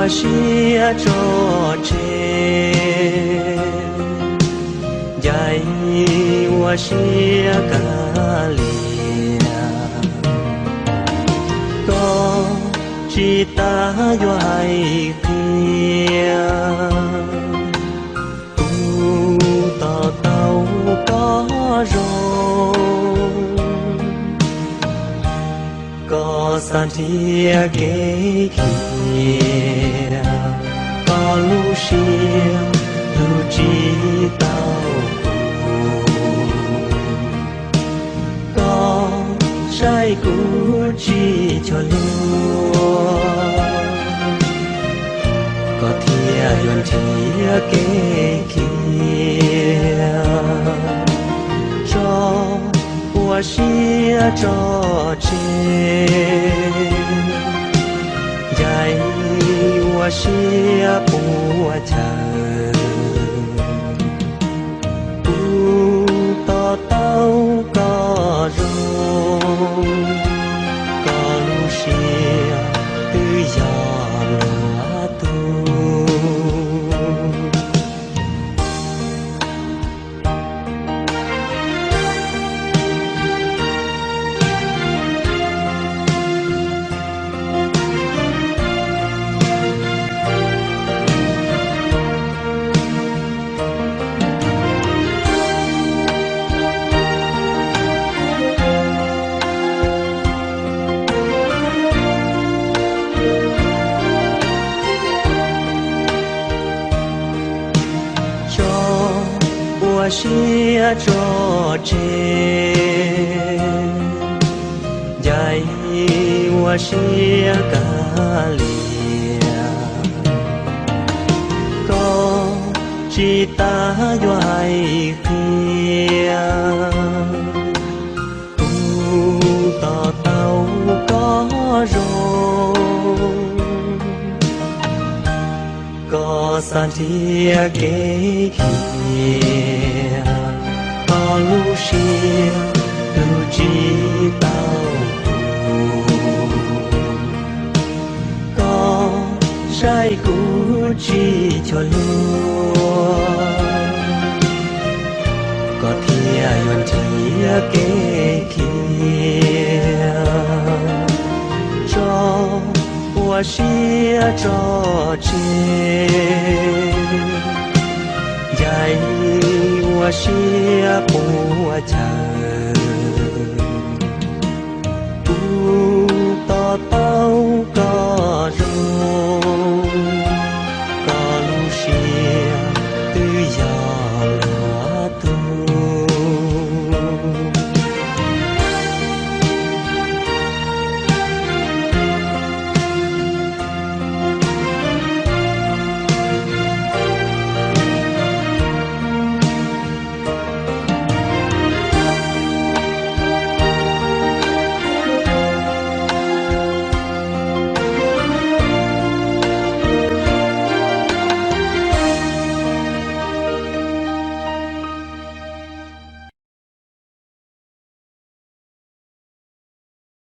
我是做这，在我是咖喱，có chỉ ta doai kia, tu tao tao có rồi, có san thia ghé kia, có lu xia lu chỉ tao có trái cũ chỉ cho lúa, có thia yon thia ghé kia, cho我是做这，在我是不成，不到到个容，个路是对呀了都。我是做这，在我是咖喱，có chỉ ta doai kia, tu tao tao có rồi, có san thia ghé kia, có lu xia lu chỉ tao có trái cũ chỉ cho lúa, có thia yon thia ghé kia, cho 我是做这，在我是不成。